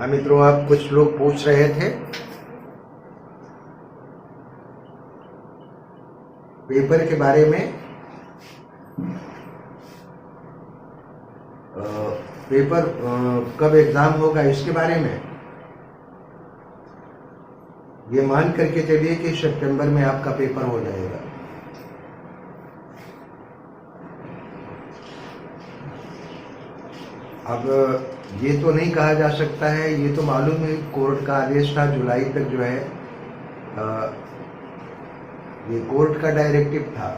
हाँ मित्रों, आप कुछ लोग पूछ रहे थे पेपर के बारे में। पेपर कब एग्जाम होगा इसके बारे में। ये मान करके चलिए कि सितंबर में आपका पेपर हो जाएगा। अब ये तो नहीं कहा जा सकता है, ये तो मालूम है कोर्ट का आदेश था जुलाई तक जो है ये कोर्ट का डायरेक्टिव था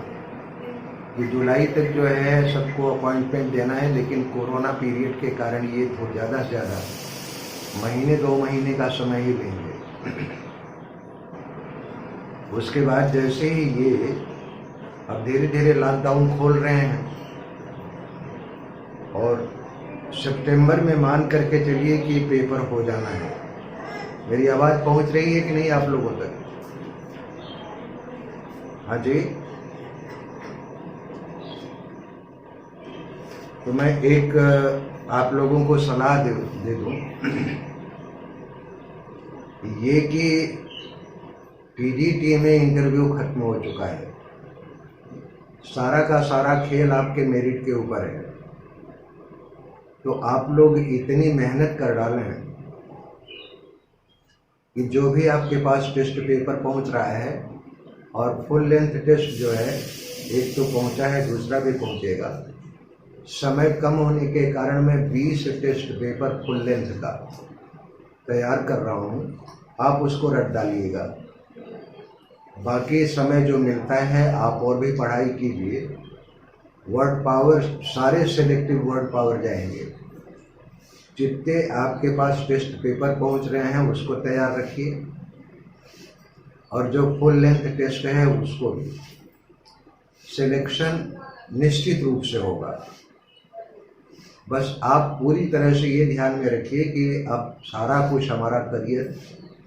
कि जुलाई तक जो है सबको अपॉइंटमेंट देना है, लेकिन कोरोना पीरियड के कारण ये तो ज़्यादा से ज़्यादा महीने 2 महीने का समय ही लेंगे। उसके बाद जैसे ही ये अब धीरे धीरे लॉकडाउन खोल रहे हैं और सितंबर में मान करके चलिए कि पेपर हो जाना है। मेरी आवाज़ पहुंच रही है कि नहीं आप लोगों तक? हाँ जी। तो मैं एक आप लोगों को सलाह दे दूं ये कि पीजीटी में इंटरव्यू खत्म हो चुका है। सारा का सारा खेल आपके मेरिट के ऊपर है। तो आप लोग इतनी मेहनत कर डालें कि जो भी आपके पास टेस्ट पेपर पहुंच रहा है और फुल लेंथ टेस्ट जो है एक तो पहुंचा है, दूसरा भी पहुंचेगा। समय कम होने के कारण मैं 20 टेस्ट पेपर फुल लेंथ का तैयार कर रहा हूं, आप उसको रट डालिएगा। बाकी समय जो मिलता है आप और भी पढ़ाई कीजिए। वर्ड पावर सारे सिलेक्टिव वर्ड पावर जाएंगे। जितने आपके पास टेस्ट पेपर पहुंच रहे हैं उसको तैयार रखिए और जो फुल लेंथ टेस्ट है उसको भी। सिलेक्शन निश्चित रूप से होगा। बस आप पूरी तरह से ये ध्यान में रखिए कि अब सारा कुछ हमारा करियर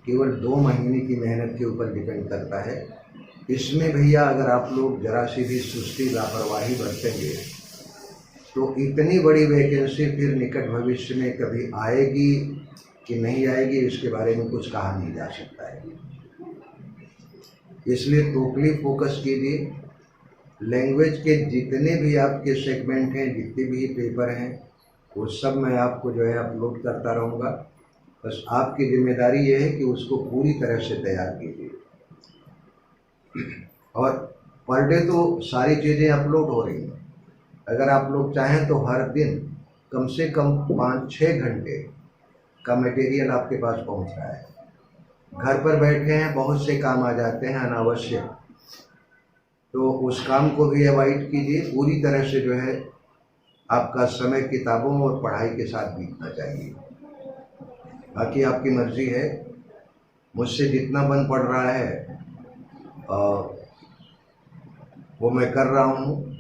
केवल 2 महीने की मेहनत के ऊपर डिपेंड करता है। इसमें भैया अगर आप लोग जरा सी भी सुस्ती लापरवाही बरतेंगे तो इतनी बड़ी वैकेंसी फिर निकट भविष्य में कभी आएगी कि नहीं आएगी इसके बारे में कुछ कहा नहीं जा सकता है। इसलिए टोटली फोकस कीजिए। लैंग्वेज के जितने भी आपके सेगमेंट हैं, जितने भी पेपर हैं, वो सब मैं आपको जो है अपलोड करता रहूँगा। बस आपकी जिम्मेदारी ये है कि उसको पूरी तरह से तैयार कीजिए। और पर डे तो सारी चीज़ें अपलोड हो रही हैं। अगर आप लोग चाहें तो हर दिन कम से कम 5-6 घंटे का मटेरियल आपके पास पहुंच रहा है। घर पर बैठे हैं, बहुत से काम आ जाते हैं अनावश्यक, तो उस काम को भी अवॉइड कीजिए। पूरी तरह से जो है आपका समय किताबों और पढ़ाई के साथ बीतना चाहिए। बाकी आपकी मर्जी है। मुझसे जितना बन पड़ रहा है वो मैं कर रहा हूँ।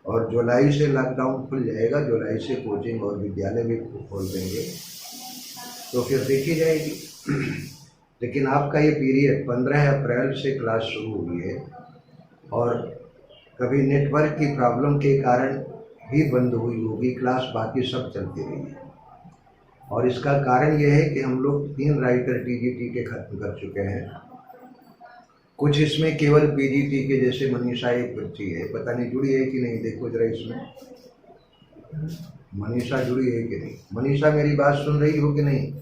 और जुलाई से लॉकडाउन खुल जाएगा, जुलाई से कोचिंग और विद्यालय भी खोल देंगे, तो फिर देखी जाएगी। लेकिन आपका ये पीरियड 15 अप्रैल से क्लास शुरू हुई है और कभी नेटवर्क की प्रॉब्लम के कारण ही बंद हुई होगी क्लास, बाकी सब चलती रही है। और इसका कारण ये है कि हम लोग 3 राइटर टीजीटी के खत्म कर चुके हैं। कुछ इसमें केवल पीजीटी के, जैसे मनीषा एक बच्ची है, पता नहीं जुड़ी है कि नहीं, देखो जरा इसमें मनीषा जुड़ी है कि नहीं। मनीषा मेरी बात सुन रही हो कि नहीं?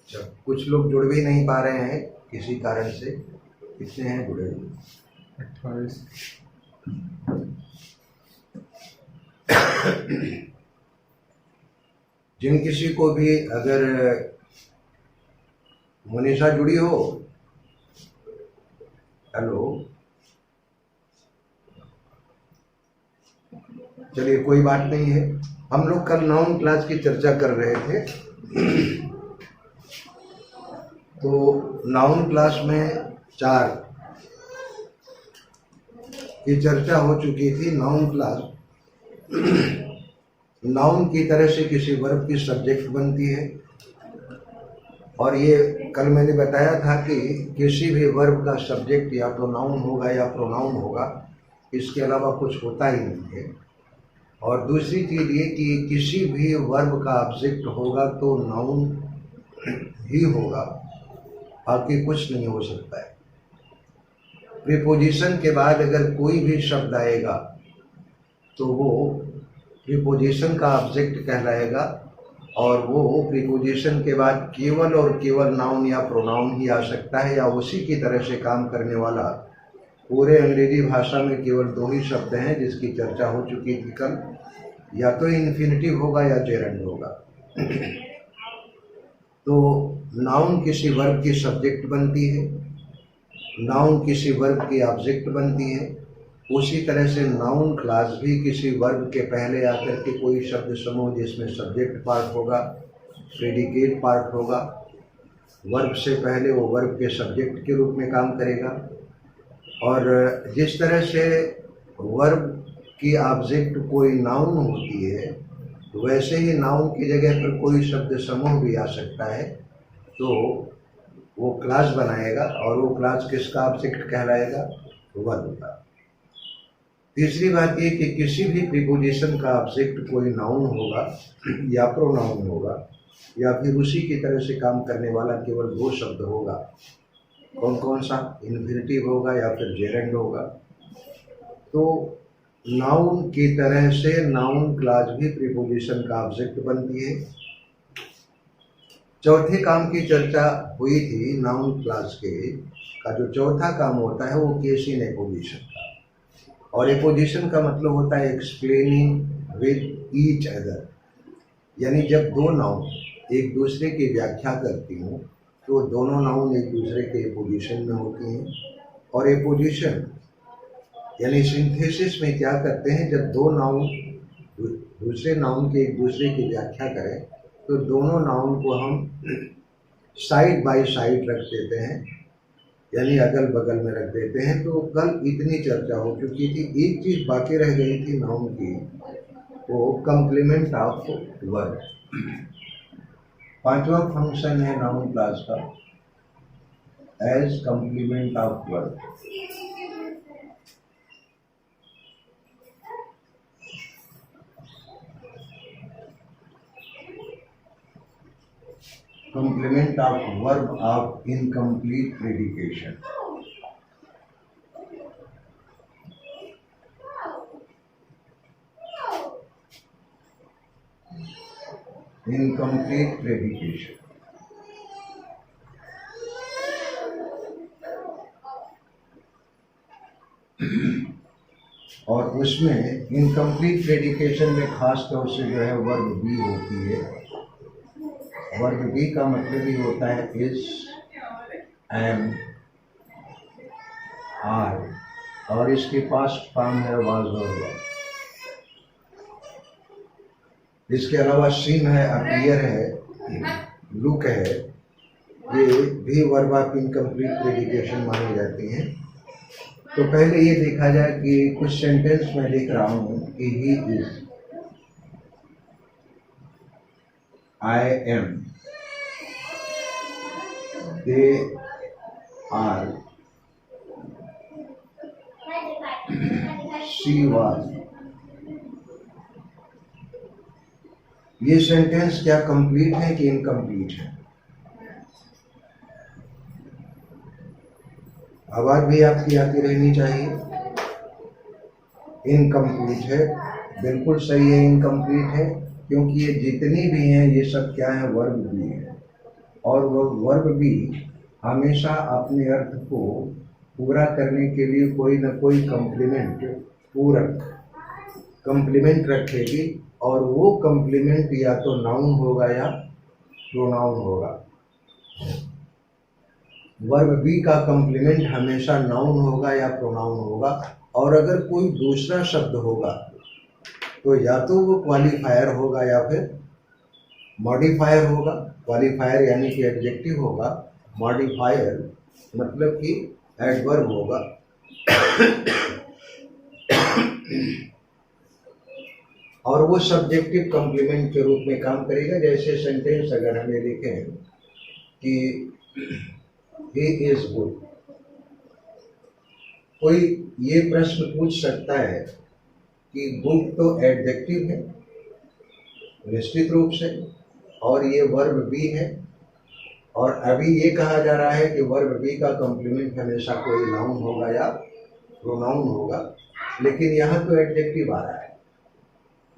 जब कुछ लोग जुड़ भी नहीं पा रहे हैं किसी कारण से। कितने हैं जुड़े हुए? 28। जिन किसी को भी अगर मनीषा जुड़ी हो, हेलो, चलिए कोई बात नहीं है। हम लोग कल नाउन क्लास की चर्चा कर रहे थे। तो नाउन क्लास में 4 की चर्चा हो चुकी थी। नाउन क्लास नाउन की तरह से किसी वर्ब की सब्जेक्ट बनती है और ये कल मैंने बताया था कि किसी भी वर्ब का सब्जेक्ट या तो नाउन होगा या प्रोनाउन होगा। इसके अलावा कुछ होता ही नहीं है। और दूसरी चीज़ ये कि किसी भी वर्ब का ऑब्जेक्ट होगा तो नाउन ही होगा, बाकी कुछ नहीं हो सकता है। प्रीपोजिशन के बाद अगर कोई भी शब्द आएगा तो वो प्रीपोजिशन का ऑब्जेक्ट कहलाएगा, और वो प्रीपोजिशन के बाद केवल और केवल नाउन या प्रोनाउन ही आ सकता है, या उसी की तरह से काम करने वाला। पूरे अंग्रेजी भाषा में केवल दो ही शब्द हैं जिसकी चर्चा हो चुकी थी कल, या तो इन्फिनिटिव होगा या जेरंड होगा। तो नाउन किसी वर्ब की सब्जेक्ट बनती है, नाउन किसी वर्ब की ऑब्जेक्ट बनती है। उसी तरह से नाउन क्लास भी किसी वर्ब के पहले आकर के कोई शब्द समूह जिसमें सब्जेक्ट पार्ट होगा, प्रेडिकेट पार्ट होगा, वर्ब से पहले वो वर्ब के सब्जेक्ट के रूप में काम करेगा। और जिस तरह से वर्ब की ऑब्जेक्ट कोई नाउन होती है, वैसे ही नाउन की जगह पर कोई शब्द समूह भी आ सकता है, तो वो क्लास बनाएगा, और वो क्लास किसका ऑब्जेक्ट कहलाएगा? वर्ब का। तीसरी बात ये कि किसी भी प्रीपोजिशन का ऑब्जेक्ट कोई नाउन होगा या प्रोनाउन होगा, या फिर उसी की तरह से काम करने वाला केवल दो शब्द होगा। कौन कौन सा? इन्फिनिटिव होगा या फिर जेरंड होगा। तो नाउन की तरह से नाउन क्लास भी प्रीपोजिशन का ऑब्जेक्ट बनती है। चौथे काम की चर्चा हुई थी नाउन क्लास के का। जो चौथा काम होता है वो केस इन एपोजिशन का, और एपोजिशन का मतलब होता है एक्सप्लेनिंग विद ईच अदर। यानी जब दो नाउन एक दूसरे की व्याख्या करती हूँ तो दोनों नाउन एक दूसरे के एपोजिशन में होती हैं। और एपोजिशन यानी सिंथेसिस में क्या करते हैं, जब दो नाउन दूसरे नाउन के एक दूसरे की व्याख्या करें तो दोनों नाउन को हम साइड बाय साइड रख देते हैं, यानी अगल बगल में रख देते हैं। तो कल इतनी चर्चा हो चुकी थी, एक चीज बाकी रह गई थी नाउन की, वो कंप्लीमेंट ऑफ वर्ब। पांचवा फंक्शन है नाउन क्लास का, as complement of verb. Complement of verb of incomplete predication. Incomplete predication. और उसमें इनकम्प्लीट प्रेडिकेशन में खास तौर से जो है वर्ब बी होती है। वर्ब बी का मतलब ही होता है इज, एम, आर, और इसके पास्ट फॉर्म है वाज और वर। इसके अलावा सीन है, अपीयर है, लुक है, ये भी वर्ब ऑफ इनकम्प्लीट प्रेडिकेशन मानी जाती हैं। तो पहले ये देखा जाए कि कुछ सेंटेंस में लिख रहा हूँ कि he is, I am, they are, she was। ये सेंटेंस क्या कंप्लीट है कि इनकम्प्लीट है? आवाज भी आपकी आती रहनी चाहिए। इनकम्प्लीट है, बिल्कुल सही है, इनकम्प्लीट है, क्योंकि ये जितनी भी हैं ये सब क्या है? वर्ब भी है। और वो वर्ब भी हमेशा अपने अर्थ को पूरा करने के लिए कोई ना कोई कंप्लीमेंट, पूरक कंप्लीमेंट रखेगी, और वो कंप्लीमेंट या तो नाउन होगा या प्रोनाउन होगा। वर्ब बी का कंप्लीमेंट हमेशा नाउन होगा या प्रोनाउन होगा। और अगर कोई दूसरा शब्द होगा तो या तो वो क्वालिफायर होगा या फिर मॉडिफायर होगा। क्वालिफायर यानी कि एडजेक्टिव होगा, मॉडिफायर मतलब कि एडवर्ब होगा। और वो सब्जेक्टिव कंप्लीमेंट के रूप में काम करेगा। जैसे सेंटेंस अगर हमें लिखें कि he is good, कोई ये प्रश्न पूछ सकता है कि गुड तो एडजेक्टिव है निश्चित रूप से, और ये वर्ब भी है, और अभी ये कहा जा रहा है कि वर्ब बी का कॉम्प्लीमेंट हमेशा कोई नाउन होगा या प्रोनाउन होगा, लेकिन यहाँ तो एडजेक्टिव आ रहा है।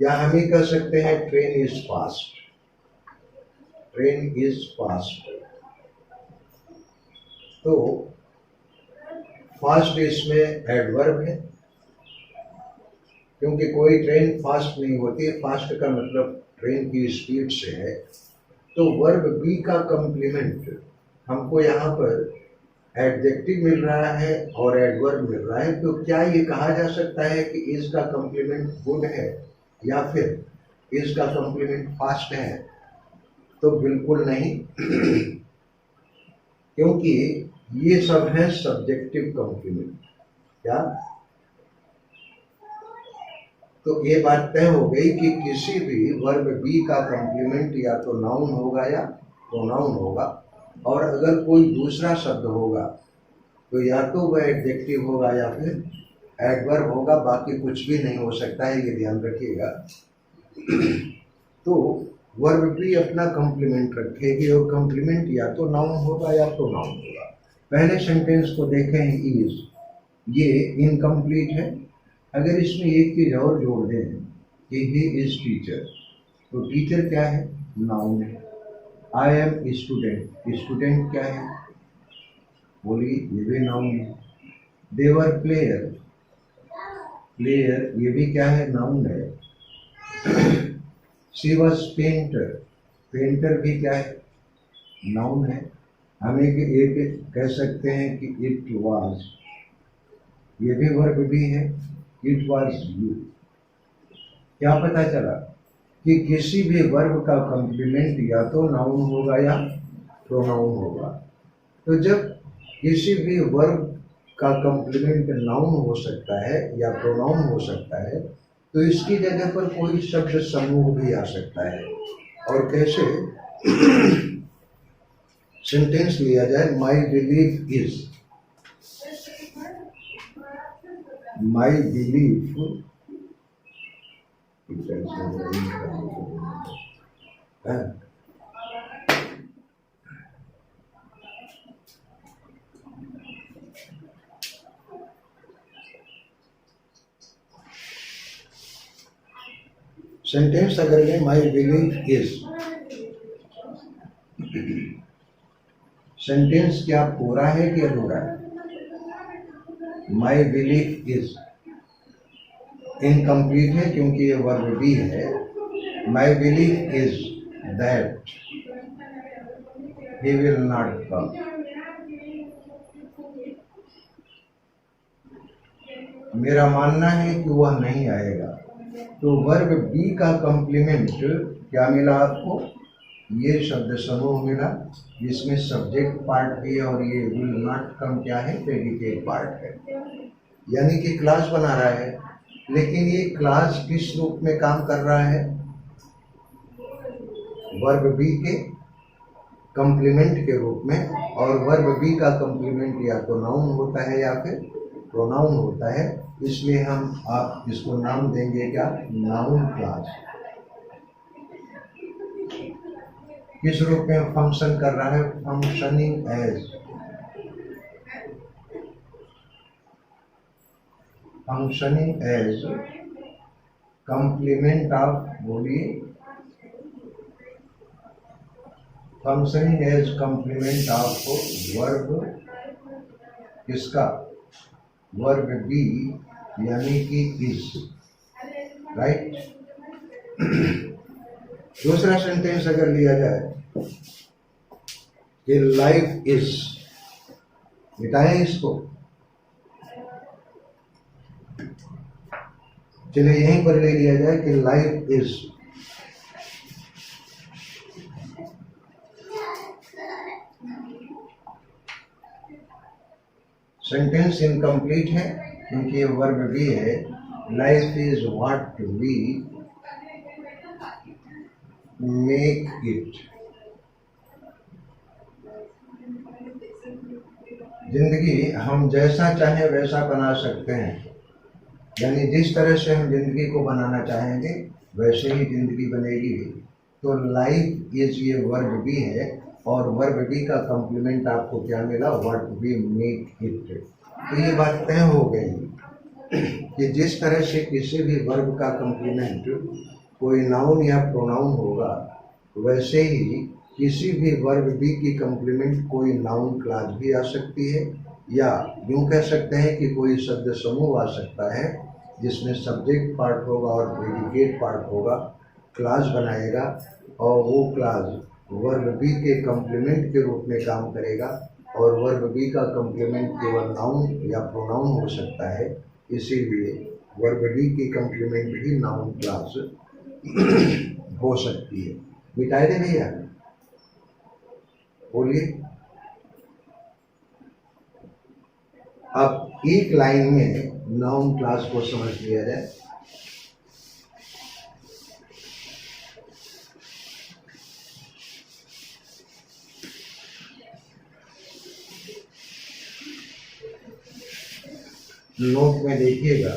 या हम ही कह सकते हैं train is fast, train is fast. तो फास्ट इसमें एडवर्ब है, क्योंकि कोई ट्रेन फास्ट नहीं होती, फास्ट का मतलब ट्रेन की स्पीड से है। तो वर्ब बी का कॉम्प्लीमेंट हमको यहाँ पर एडजेक्टिव मिल रहा है और एडवर्ब मिल रहा है, तो क्या ये कहा जा सकता है कि इज का कॉम्प्लीमेंट गुड है या फिर इज का कॉम्प्लीमेंट फास्ट है? तो बिल्कुल नहीं क्योंकि ये सब है सब्जेक्टिव कॉम्प्लीमेंट। क्या? तो ये बात तय हो गई कि किसी भी वर्ब बी का कॉम्प्लीमेंट या तो नाउन होगा या प्रोनाउन होगा, और अगर कोई दूसरा शब्द होगा तो या तो वह एडजेक्टिव होगा या फिर एडवर्ब होगा, बाकी कुछ भी नहीं हो सकता है, ये ध्यान रखिएगा। तो वर्ब भी अपना कॉम्प्लीमेंट रखेगी और कॉम्प्लीमेंट या तो नाउन होगा या प्रोनाउन होगा। पहले सेंटेंस को देखें, इज, ये इनकम्प्लीट है। अगर इसमें एक चीज और जोड़ दें कि ही इज टीचर, तो टीचर क्या है? नाउन है। आई एम स्टूडेंट, स्टूडेंट क्या है? बोलिए, ये भी नाउन है। दे वर प्लेयर, प्लेयर ये भी क्या है? नाउन है। शी वॉज पेंटर, पेंटर भी क्या है? नाउन है। हम एक कह सकते हैं कि इट वाज, ये भी वर्ब भी है। It was you. क्या पता चला कि किसी भी वर्ब का कॉम्प्लीमेंट या तो नाउन होगा या प्रोनाउन होगा। तो जब किसी भी वर्ब का कॉम्प्लीमेंट नाउन हो सकता है या प्रोनाउन हो सकता है, तो इसकी जगह पर कोई शब्द समूह भी आ सकता है। और कैसे? सेंटेंस लिया जाए, my belief is, my belief sentence अगर लें, माई बिलीफ इज, सेंटेंस क्या पूरा है कि अधूरा है? माई बिलीफ इज इनकम्प्लीट है क्योंकि ये वर्ब भी है। My belief is that he will not come, मेरा मानना है कि वह नहीं आएगा। तो वर्ब बी का कॉम्प्लीमेंट क्या मिला आपको? ये शब्द समूह मिला जिसमें सब्जेक्ट पार्ट भी है और ये विल नॉट कम क्या है? प्रेडिकेट पार्ट है। यानी कि क्लास बना रहा है, लेकिन ये क्लास किस रूप में काम कर रहा है? वर्ब बी के कॉम्प्लीमेंट के रूप में। और वर्ब बी का कॉम्प्लीमेंट या तो नाउन होता है या फिर प्रोनाउन होता है, इसलिए हम आप इसको नाम देंगे क्या? Noun class. किस रूप में फंक्शन कर रहा है? Functioning as, functioning as complement of, बोलिए, functioning as complement of verb, किसका? वर्ब बी यानी कि इज, राइट। दूसरा सेंटेंस अगर लिया जाए कि लाइफ इज, मिटाएं इसको, चलिए यहीं पर ले लिया जाए कि लाइफ इज, सेंटेंस इनकम्प्लीट है क्योंकि ये वर्ब भी है। Life is what we make it, जिंदगी हम जैसा चाहें वैसा बना सकते हैं, यानी जिस तरह से हम जिंदगी को बनाना चाहेंगे वैसे ही जिंदगी बनेगी। तो लाइफ इज ये वर्ब भी है, और वर्ब भी का कॉम्प्लीमेंट आपको क्या मिला, व्हाट वी मेक इट। तो ये बात तय हो गई कि जिस तरह से किसी भी वर्ब का कॉम्प्लीमेंट कोई नाउन या प्रोनाउन होगा, वैसे ही किसी भी वर्ब बी की कॉम्प्लीमेंट कोई नाउन क्लास भी आ सकती है, या यूँ कह सकते हैं कि कोई शब्द समूह आ सकता है जिसमें सब्जेक्ट पार्ट होगा और प्रेडिकेट पार्ट होगा, क्लास बनाएगा, और वो क्लास वर्ब बी के कॉम्प्लीमेंट के रूप में काम करेगा, और वर्ब बी का कॉम्प्लीमेंट केवल नाउन या प्रोनाउन हो सकता है। इसीलिए वर्ब बी की कॉम्प्लीमेंट भी नाउन क्लास हो सकती है। मिटाए दे भैया, बोलिए। अब एक लाइन में नाउन क्लास को समझ लिया जाए। नोट में देखिएगा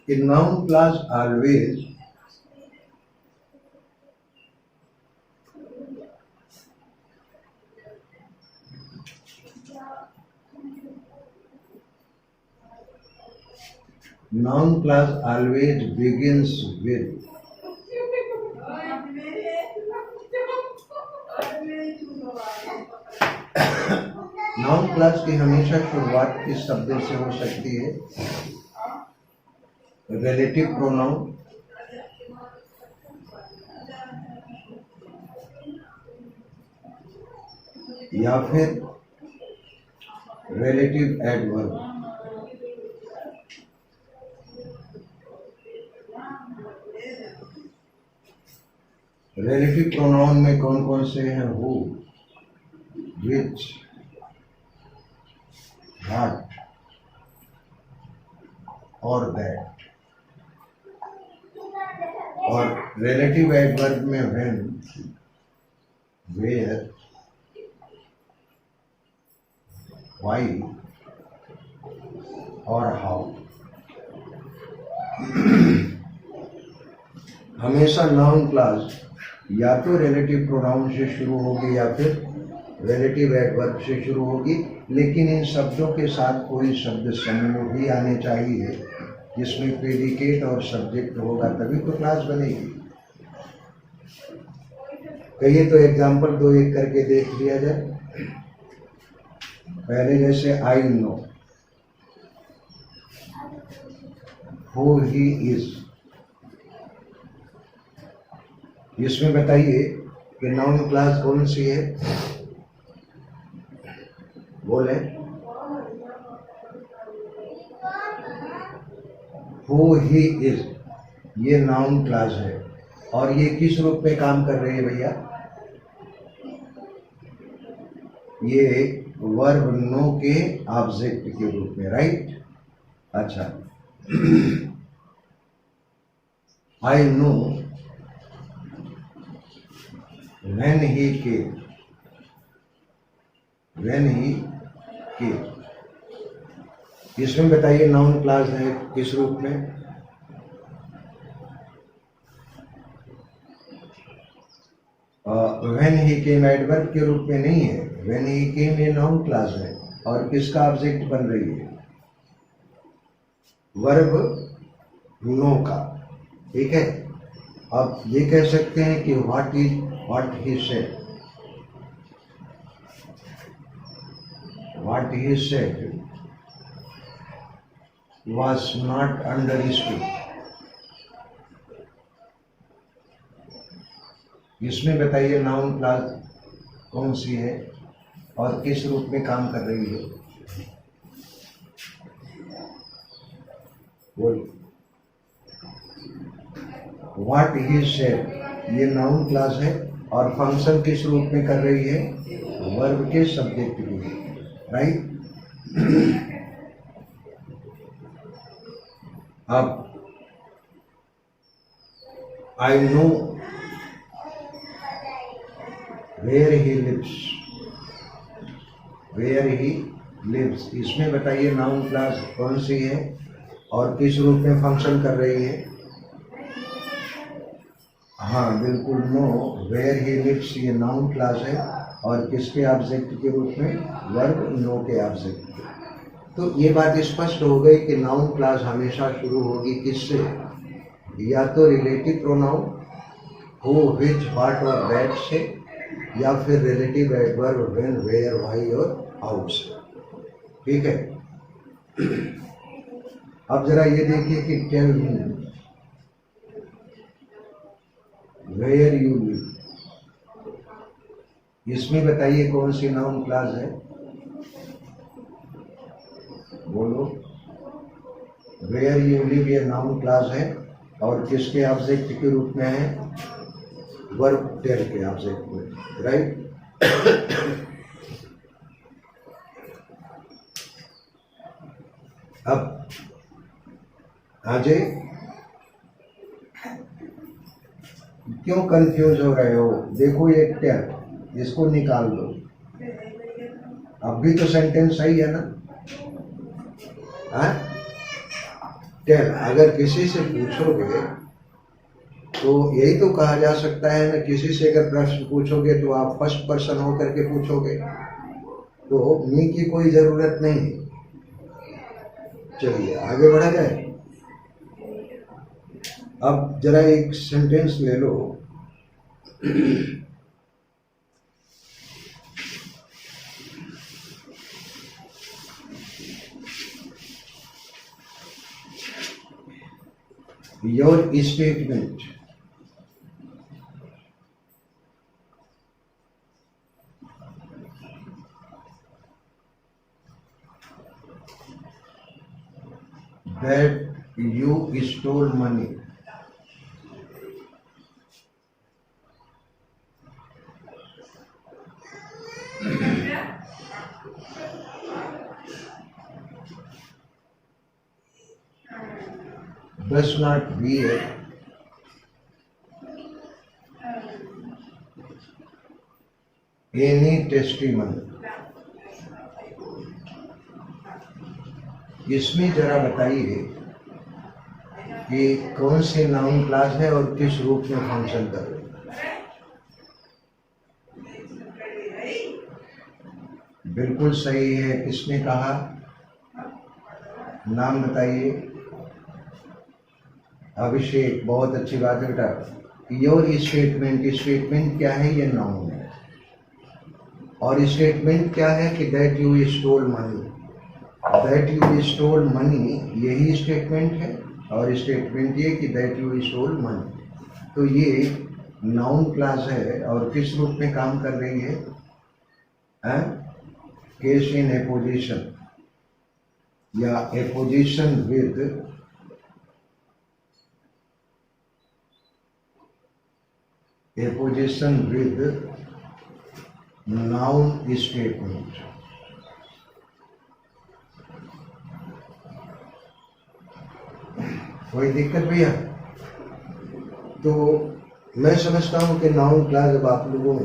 कि noun class always noun class always begins with noun class की हमेशा शुरुआत किस शब्द से हो सकती है, रिलेटिव प्रोनाउन या फिर रिलेटिव एडवर्ब। रिलेटिव प्रोनाउन में कौन कौन से हैं, हु, विच, व्हाट और दैट। और रिलेटिव एडवर्ब में व्हेन, वेयर, व्हाई और हाउ। हमेशा नाउन क्लास या तो रिलेटिव प्रोनाउन से शुरू होगी या फिर रिलेटिव एडवर्ब से शुरू होगी, लेकिन इन शब्दों के साथ कोई शब्द समूह भी आने चाहिए जिसमें प्रेडिकेट और सब्जेक्ट होगा, तभी तो क्लास बनेगी। कहिए तो एग्जाम्पल दो एक करके देख लिया जाए। पहले जैसे I know who he is, इसमें बताइए कि नाउन क्लास कौन सी है, बोले। हु ही इज ये नाउन क्लास है, और ये किस रूप में काम कर रही है भैया, ये वर्ब नो के ऑब्जेक्ट के रूप में, राइट। अच्छा, I know when he came, when he came, इसमें बताइए नाउन क्लास है किस रूप में, when he came एडवर्ब के रूप में नहीं है, when he came ये नाउन क्लास है, और किसका ऑब्जेक्ट बन रही है, वर्ब नो का, ठीक है। अब ये कह सकते हैं कि what he said, what he said was not understood। इसमें बताइए नाउन क्लास कौन सी है और किस रूप में काम कर रही है, बोल। What he said ये नाउन क्लास है, और फंक्शन किस रूप में कर रही है, वर्ब के सब्जेक्ट की, राइट। अब I know where he lives, where he lives. इसमें बताइए नाउन क्लास कौन सी है और किस रूप में फंक्शन कर रही है? हाँ बिल्कुल, नो। वेयर ही लिव्स ये नाउन क्लास है और किसके ऑब्जेक्ट के रूप में? वर्ब नो के ऑब्जेक्ट। तो ये बात स्पष्ट हो गई कि नाउन क्लास हमेशा शुरू होगी किससे? या तो relative pronoun who, which, what और दैट से, या फिर relative adverb when, where, why और हाउ से। ठीक है। अब जरा ये देखिए कि tell me where you live, इसमें बताइए कौन सी नाउन क्लास है? बोलो। वेयर यू लिव ये नाउन क्लास है और किसके ऑब्जेक्ट के रूप में है? वर्ब टेल के ऑब्जेक्ट में, राइट। अब अजय क्यों कंफ्यूज हो रहे हो? देखो ये टेल, इसको निकाल दो। अब भी तो सेंटेंस सही है ना? टेल, अगर किसी से पूछोगे तो यही तो कहा जा सकता है ना, किसी से अगर प्रश्न पूछोगे तो आप फर्स्ट पर्सन होकर के पूछोगे, तो मी की कोई जरूरत नहीं। चलिए आगे बढ़ा जाए। अब जरा एक सेंटेंस ले लो। Your statement that you stole money does not bear any testimony। इसमें जरा बताइए कि कौन सी नाउन क्लास है और किस रूप में फंक्शन कर रही है? बिल्कुल सही है। किसने कहा? नाम बताइए। अभिषेक, बहुत अच्छी बात है बेटा। योर स्टेटमेंट, स्टेटमेंट क्या है? ये नाउन है। और स्टेटमेंट क्या है कि that you stall money, that you stall money यही स्टेटमेंट है। और स्टेटमेंट ये कि दैट यू स्टोल मनी, तो ये नाउन क्लास है और किस रूप में काम कर रही है? केस इन एपोजिशन या एपोजिशन विद नाउन स्टेटमेंट। कोई दिक्कत भैया? तो मैं समझता हूं कि नाउन क्लास अब आप लोगों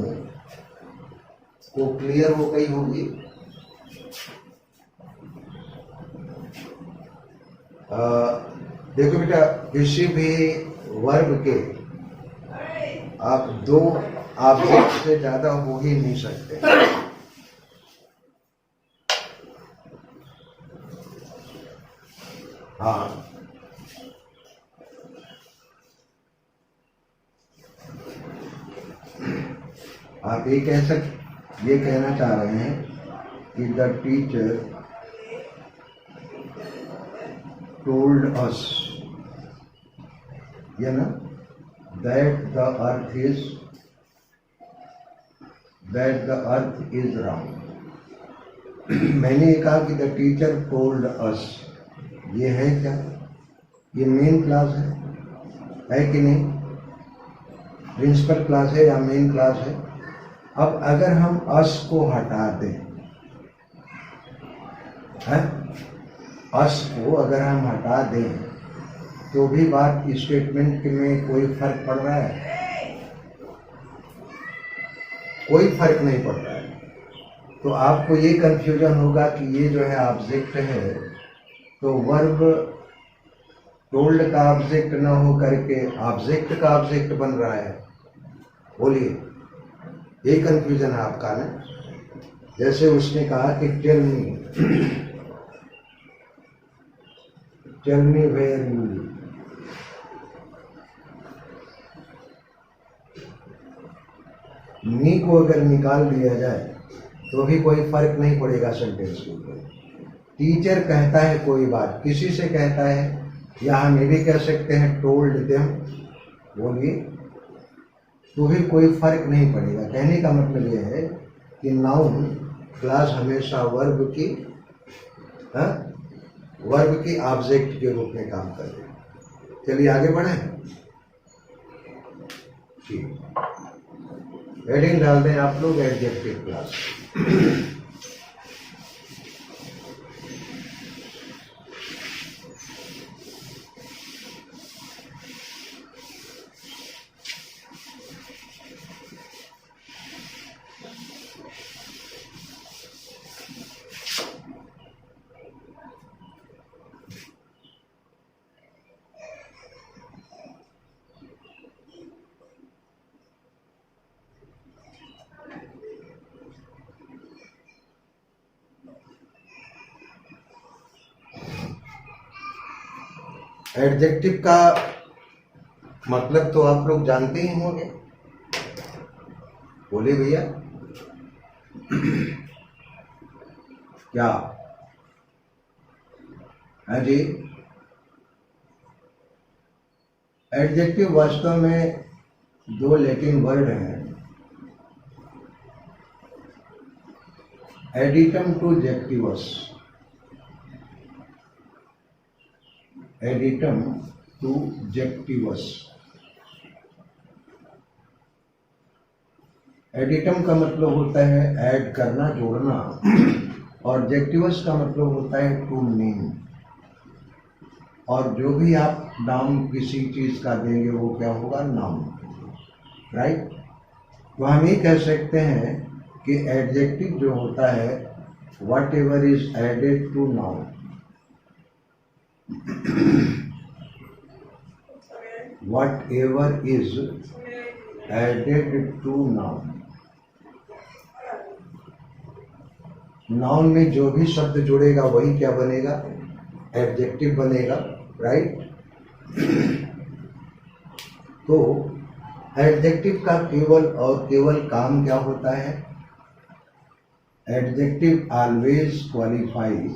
को क्लियर हो गई होगी। देखो बेटा, किसी भी वर्ब के आप दो ऑब्जेक्ट से ज्यादा हो ही नहीं सकते। हाँ, आप ये कहना चाह रहे हैं कि द टीचर टोल्ड अस, ये ना, that the earth is round. मैंने ये कहा कि द टीचर टोल्ड अस, ये है क्या? ये मेन क्लास है कि नहीं? प्रिंसिपल क्लास है या मेन क्लास है? अब अगर हम अस को हटा दें, अस को अगर हम हटा दें तो भी बात स्टेटमेंट में कोई फर्क पड़ रहा है? कोई फर्क नहीं पड़ रहा है। तो आपको ये कंफ्यूजन होगा कि ये जो है ऑब्जेक्ट है, तो वर्ब टोल्ड का ऑब्जेक्ट न हो करके ऑब्जेक्ट का ऑब्जेक्ट बन रहा है। बोलिए, ये कंफ्यूजन है आपका ना। जैसे उसने कहा कि tell me where you live. Me को अगर निकाल दिया जाए तो भी कोई फर्क नहीं पड़ेगा सेंटेंस के ऊपर। टीचर कहता है कोई बात, किसी से कहता है, या हम ये भी कह सकते हैं टोल्ड देम, बोलिए, तो भी कोई फर्क नहीं पड़ेगा। कहने का मतलब यह है कि नाउन क्लास हमेशा वर्ब की ऑब्जेक्ट के रूप में काम कर रहे हैं। चलिए आगे बढ़ें। ठीक, हेडिंग डाल दें आप लोग, एडजेक्टिव क्लास। एडजेक्टिव का मतलब तो आप लोग जानते ही होंगे। बोले भैया, क्या है जी? एडजेक्टिव वास्तव में दो लैटिन वर्ड हैं, एडिटम टू जेक्टिवस। एडिटम टू जेक्टिवस। एडिटम का मतलब होता है ऐड करना, जोड़ना, और जेक्टिवस का मतलब होता है टू नेम। और जो भी आप नाम किसी चीज का देंगे वो क्या होगा? Noun, right. तो हम ये कह सकते हैं कि एडजेक्टिव जो होता है, whatever is added to noun, whatever is added to noun। Noun में जो भी शब्द जुड़ेगा वही क्या बनेगा? एडजेक्टिव बनेगा, राइट। तो एडजेक्टिव का केवल और केवल काम क्या होता है? एडजेक्टिव ऑलवेज क्वालिफाइज,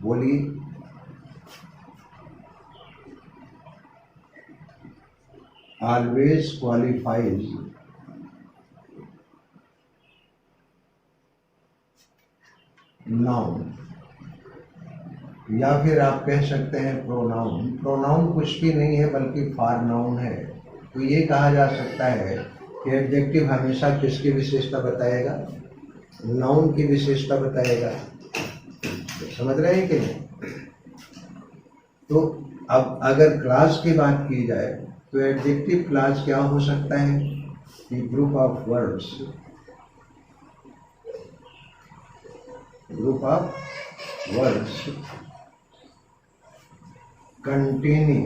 बोलिए, always qualifies noun, या फिर आप कह सकते हैं प्रोनाउन। प्रोनाउन कुछ भी नहीं है बल्कि फॉर नाउन है। तो ये कहा जा सकता है कि एडजेक्टिव हमेशा किसकी विशेषता बताएगा? नाउन की विशेषता बताएगा। समझ रहे हैं कि नहीं? तो अब अगर क्लास की बात की जाए तो एडजेक्टिव क्लास क्या हो सकता है? कि group of words, containing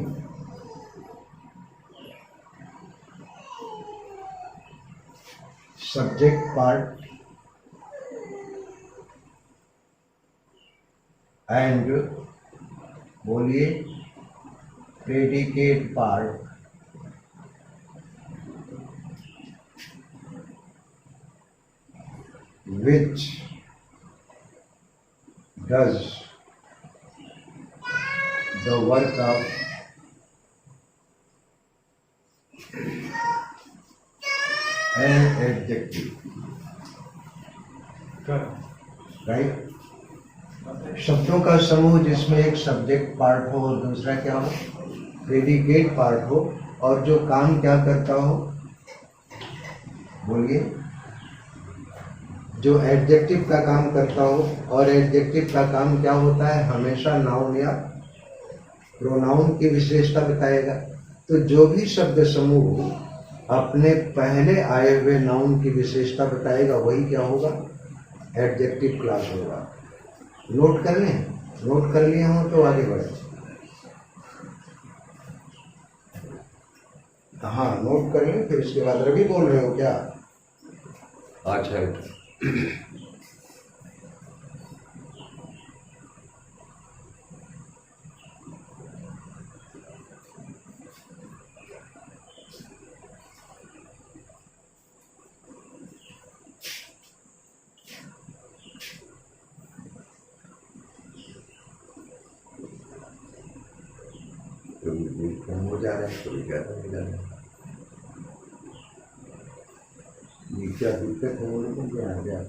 subject part and, बोलिए, predicate part, which does the work of an adjective, right. शब्दों का समूह जिसमें एक सब्जेक्ट पार्ट हो और दूसरा क्या हो? प्रेडिकेट पार्ट हो, और जो काम क्या करता हो? बोलिए, जो एडजेक्टिव का काम करता हो। और एडजेक्टिव का काम क्या होता है? हमेशा नाउन या प्रोनाउन की विशेषता बताएगा। तो जो भी शब्द समूह अपने पहले आए हुए नाउन की विशेषता बताएगा वही क्या होगा? एडजेक्टिव क्लास होगा। नोट कर लें, नोट कर लिए हों तो आगे बढ़े। हाँ नोट कर लें, फिर इसके बाद रवि बोल रहे हो क्या? अच्छा कम हो जा रहे हैं, कभी ज़्यादा हो जा रहे हैं। ये क्या दिक्कत है वो लोगों को? आ गया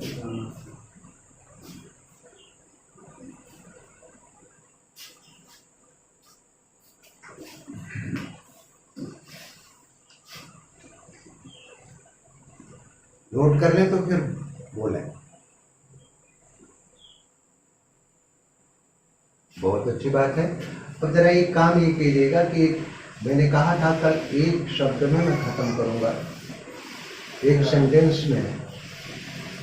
नोट कर लें तो फिर बोलें। बहुत अच्छी बात है। तो जरा एक काम ये कीजिएगा कि मैंने कहा था कल एक शब्द में मैं खत्म करूंगा, एक सेंटेंस में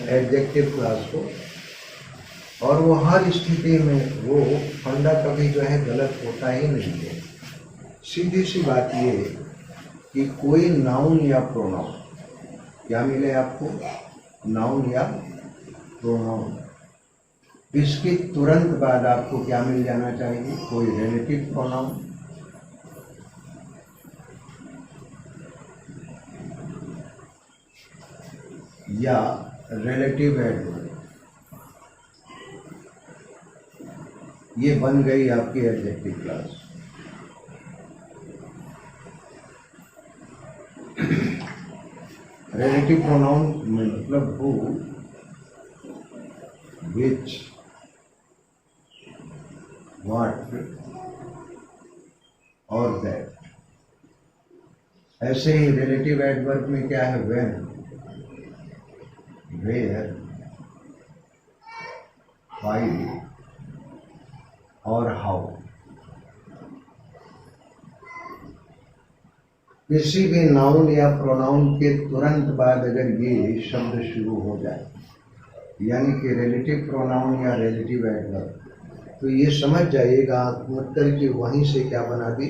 एडजेक्टिव क्लास को, और वो हर स्थिति में वो फंडा कभी जो है गलत होता ही नहीं है। सीधी सी बात ये कि कोई नाउन या प्रोनाउन, क्या मिले आपको? नाउन या प्रोनाउन, इसके तुरंत बाद आपको क्या मिल जाना चाहिए? कोई रिलेटिव प्रोनाउन या रिलेटिव एडवर्ब। ये बन गई आपकी एडजेक्टिव क्लास। रिलेटिव प्रोनाउन मतलब हु, विच, व्हाट और दैट। ऐसे ही रिलेटिव एडवर्ब में क्या है? व्हेन, वेयर, व्हाई और हाउ। किसी भी नाउन या प्रोनाउन के तुरंत बाद अगर ये शब्द शुरू हो जाए, यानी कि रिलेटिव प्रोनाउन या रिलेटिव एडवर्ब, तो ये समझ जाइएगा आंख मत करके वहीं से क्या बना दी?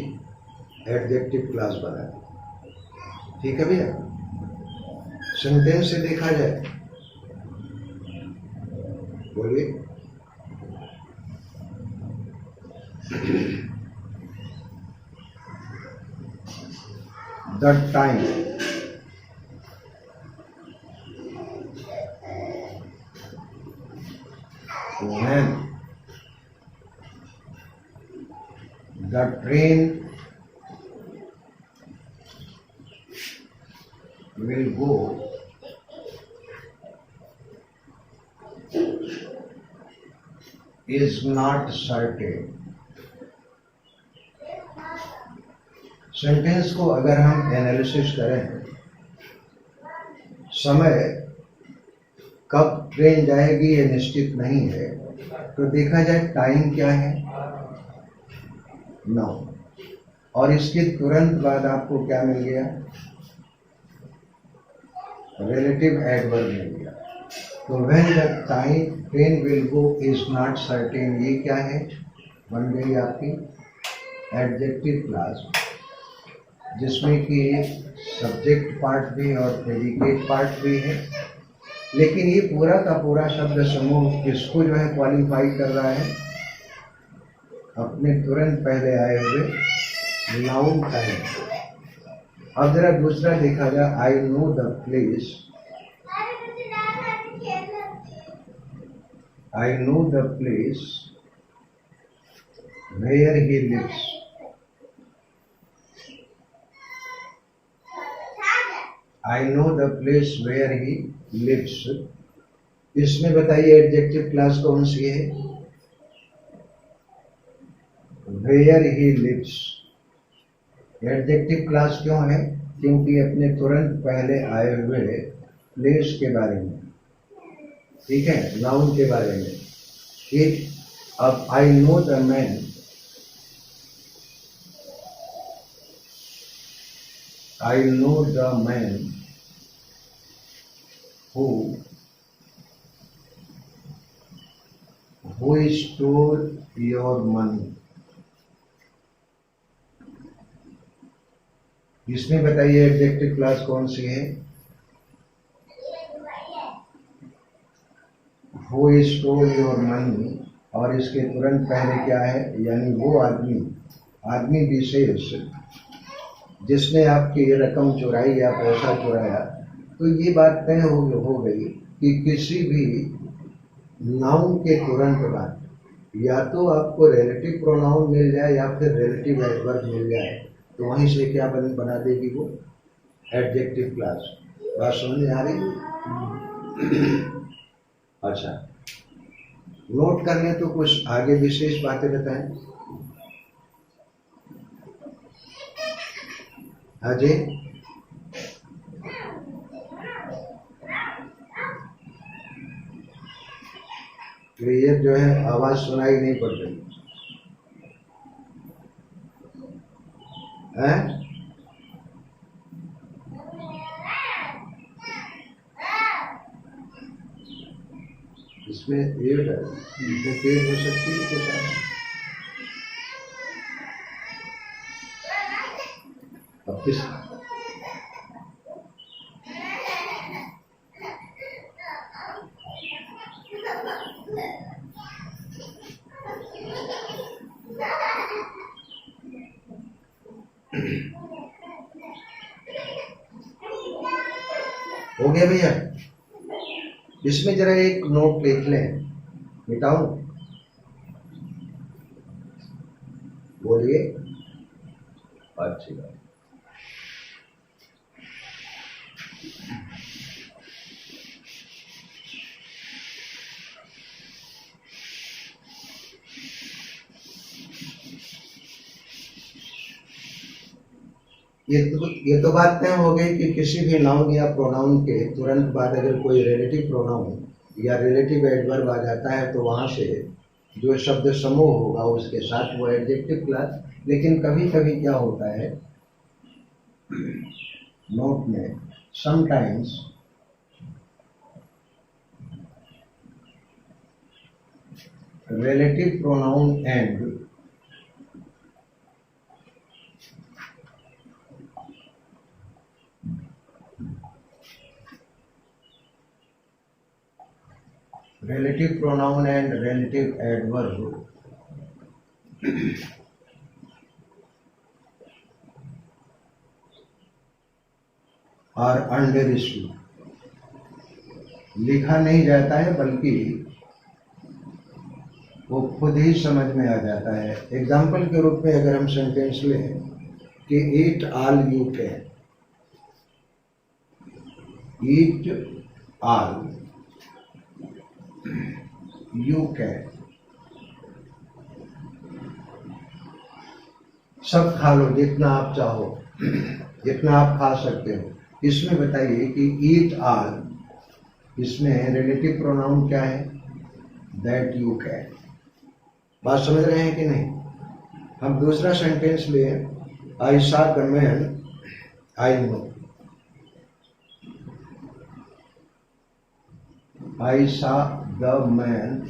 एडजेक्टिव क्लास बना दी। ठीक है भैया? सेंटेंस से देखा जाए, बोलिए। The time when the train will go is not certain। Sentence को अगर हम एनालिसिस करें, समय कब ट्रेन जाएगी ये निश्चित नहीं है, तो देखा जाए टाइम क्या है? 9, और इसके तुरंत बाद आपको क्या मिल गया? रिलेटिव एडवर्ब मिल गया। तो when the time train will go is not certain, ये क्या है? बन गई आपकी एडजेक्टिव क्लास, जिसमें कि सब्जेक्ट पार्ट भी और प्रेडिकेट पार्ट भी है। लेकिन ये पूरा का पूरा शब्द समूह किसको जो है क्वालिफाई कर रहा है? अपने तुरंत पहले आए हुए नाउन टाइम। अब जरा दूसरा देखा जाए, I know the place, I know the place where he lives. I know the place where he lives, इसमें बताइए एडजेक्टिव क्लास कौन सी है? Where he lives. Adjective class क्यों है? क्योंकि अपने तुरंत पहले आए हुए प्लेस के बारे में, ठीक है, नाउन के बारे में। ठीक, अब I know the man, I know the man who who stole your money. इसमें बताइए एडजेक्टिव क्लास कौन सी है? हु स्टोल योर मनी, और इसके तुरंत पहले क्या है? यानी वो आदमी, आदमी विशेष जिसने आपकी रकम चुराई या पैसा चुराया। तो ये बात तय हो गई कि किसी भी नाउन के तुरंत बाद या तो आपको रिलेटिव प्रोनाउन मिल जाए या फिर रिलेटिव एडवर्ब मिल जाए, तो वहीं से क्या बना देगी वो? Adjective class. बात समझ में आ रही? अच्छा, नोट करने तो कुछ आगे विशेष बातें बताएं। अजय, क्लियर जो है, आवाज सुनाई नहीं पड़ रही है? इसमें ये तेज हो सकती है कुछ अब किस हो गया भैया? इसमें जरा एक नोट लिख लें, मिटाऊं? बोलिए। अच्छी बात। ये तो बात तय हो गई कि किसी भी नाउन या प्रोनाउन के तुरंत बाद अगर कोई रिलेटिव प्रोनाउन या रिलेटिव एडवर्ब आ जाता है तो वहां से जो शब्द समूह होगा उसके साथ वो एडजेक्टिव क्लास। लेकिन कभी कभी क्या होता है नोट में, sometimes relative pronoun and relative pronoun and relative adverb are understood। लिखा नहीं जाता है बल्कि वो खुद ही समझ में आ जाता है। एग्जाम्पल के रूप में अगर हम सेंटेंस लें कि eat all you can, eat all you can, सब खा लो जितना आप चाहो, जितना आप खा सकते हो। इसमें बताइए कि ईट ऑल, इसमें रिलेटिव प्रोनाउन क्या है? That you can. बात समझ रहे हैं कि नहीं? हम दूसरा सेंटेंस लें, I saw the man I know, I saw the man